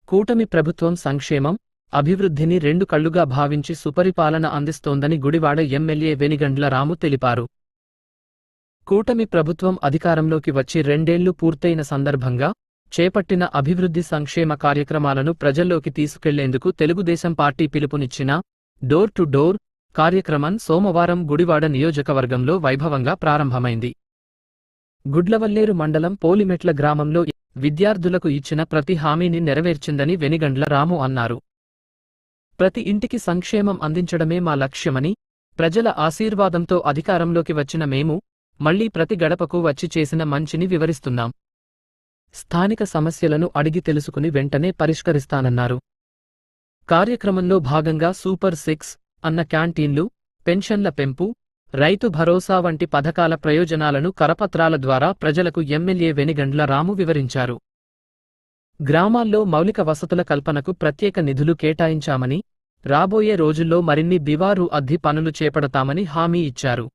కూటమి ప్రభుత్వం సంక్షేమం, అభివృద్ధిని రెండు కళ్లుగా భావించి సుపరిపాలన అందిస్తోందని గుడివాడ ఎమ్మెల్యే వెనిగండ్ల రాము తెలిపారు. కూటమి ప్రభుత్వం అధికారంలోకి వచ్చి 2 ఏళ్లు పూర్తయిన సందర్భంగా చేపట్టిన అభివృద్ధి సంక్షేమ కార్యక్రమాలను ప్రజల్లోకి తీసుకెళ్లేందుకు తెలుగుదేశం పార్టీ పిలుపునిచ్చిన డోర్ టు డోర్ కార్యక్రమం సోమవారం గుడివాడ నియోజకవర్గంలో వైభవంగా ప్రారంభమైంది. గుడ్లవల్లేరు మండలం పోలిమెట్ల గ్రామంలో విద్యార్థులకు ఇచ్చిన ప్రతి హామీని నెరవేర్చిందని వెనిగండ్ల రాము అన్నారు. ప్రతి ఇంటికి సంక్షేమం అందించడమే మా లక్ష్యమని, ప్రజల ఆశీర్వాదంతో అధికారంలోకి వచ్చిన మేము మళ్లీ ప్రతి గడపకు వచ్చి చేసిన మంచిని వివరిస్తున్నాం. స్థానిక సమస్యలను అడిగి తెలుసుకుని వెంటనే పరిష్కరిస్తానన్నారు. కార్యక్రమంలో భాగంగా సూపర్ 6 అన్న క్యాంటీన్లు, పెన్షన్ల పెంపు, రైతు భరోసా వంటి పథకాల ప్రయోజనాలను కరపత్రాల ద్వారా ప్రజలకు ఎమ్మెల్యే వెనిగండ్ల రాము వివరించారు. గ్రామాల్లో మౌలిక వసతుల కల్పనకు ప్రత్యేక నిధులు కేటాయించామని, రాబోయే రోజుల్లో మరిన్ని బివారు అద్దె పనులు చేపడతామని హామీ ఇచ్చారు.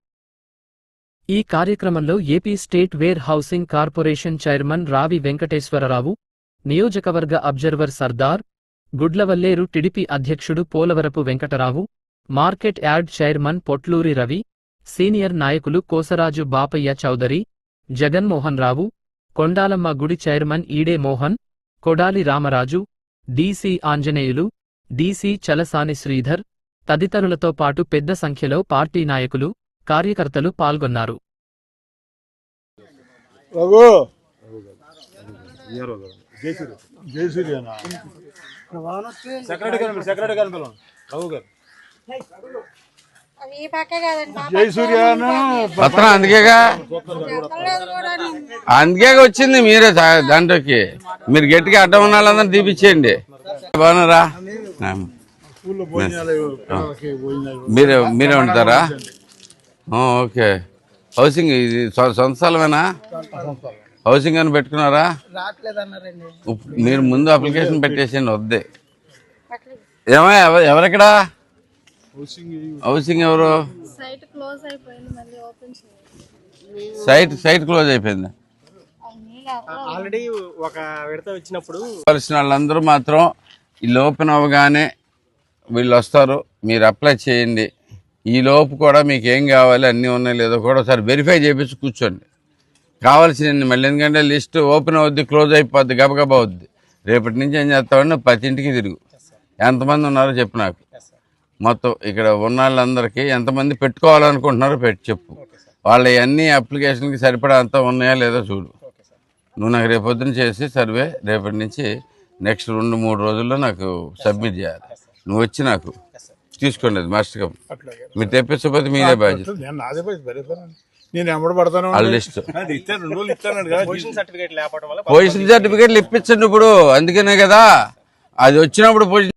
ఈ కార్యక్రమంలో AP state where housing corporation chairman రావి వెంకటేశ్వరరావు, నియోజకవర్గ అబ్జర్వర్ సర్దార్, గుడ్లవల్లేరు టిడిపి అధ్యక్షుడు Polavarapu Venkatarao, market yard chairman Potluri Ravi, senior నాయకులు కోసరాజు బాపయ్య చౌదరి, జగన్మోహన్ రావు, కొండాలమ్మ గుడి చైర్మన్ ఈడే మోహన్, కొడాలి రామరాజు, డీసీ ఆంజనేయులు, డీసీ చలసాని శ్రీధర్ తదితరులతో పాటు పెద్ద సంఖ్యలో పార్టీ నాయకులు, కార్యకర్తలు పాల్గొన్నారు. అందుకే వచ్చింది మీరే దాంట్లోకి. మీరు గట్టిగా అడ్డం ఉన్న వాళ్ళందరూ తీపిచ్చేయండి. బాగున్నారా? మీరే ఉంటారా? ఓకే. హౌసింగ్ ఇది సొంత స్థలమేనా? హౌసింగ్ అని పెట్టుకున్నారా? మీరు ముందు అప్లికేషన్ పెట్టేసేయండి. వద్దే ఎవరెక్కడా హౌసింగ్ ఎవరు? సైట్ క్లోజ్ అయిపోయింది. కావాల్సిన వాళ్ళందరూ మాత్రం ఈ ఓపెన్ అవ్వగానే వీళ్ళు వస్తారు. మీరు అప్లై చేయండి. ఈ లోపు కూడా మీకు ఏం కావాలి, అన్నీ ఉన్నాయో లేదో కూడా ఒకసారి వెరిఫై చేయించి కూర్చోండి. కావాల్సిన మళ్ళీ ఎందుకంటే లిస్ట్ ఓపెన్ అవుద్ది, క్లోజ్ అయిపోద్ది, గబగబా అవుద్ది. రేపటి నుంచి ఏం చేస్తామంటే 10 ఇంటికి తిరుగు. ఎంతమంది ఉన్నారో చెప్పు నాకు. మొత్తం ఇక్కడ ఉన్న వాళ్ళందరికీ ఎంతమంది పెట్టుకోవాలనుకుంటున్నారో చెప్పు. వాళ్ళ అన్ని అప్లికేషన్కి సరిపడా అంతా ఉన్నాయా లేదో చూడు. నువ్వు నాకు రేపొద్దున చేసి సర్వే రేపటి నుంచి నెక్స్ట్ 2-3 రోజుల్లో నాకు సబ్మిట్ చేయాలి. నువ్వు వచ్చి నాకు తీసుకోండి. అది మస్ట్గా మీరు తెప్పించకపోతే మీరే బాధ్యత. పొజిషన్ సర్టిఫికేట్లు ఇప్పించండి ఇప్పుడు. అందుకనే కదా అది వచ్చినప్పుడు పొజిషన్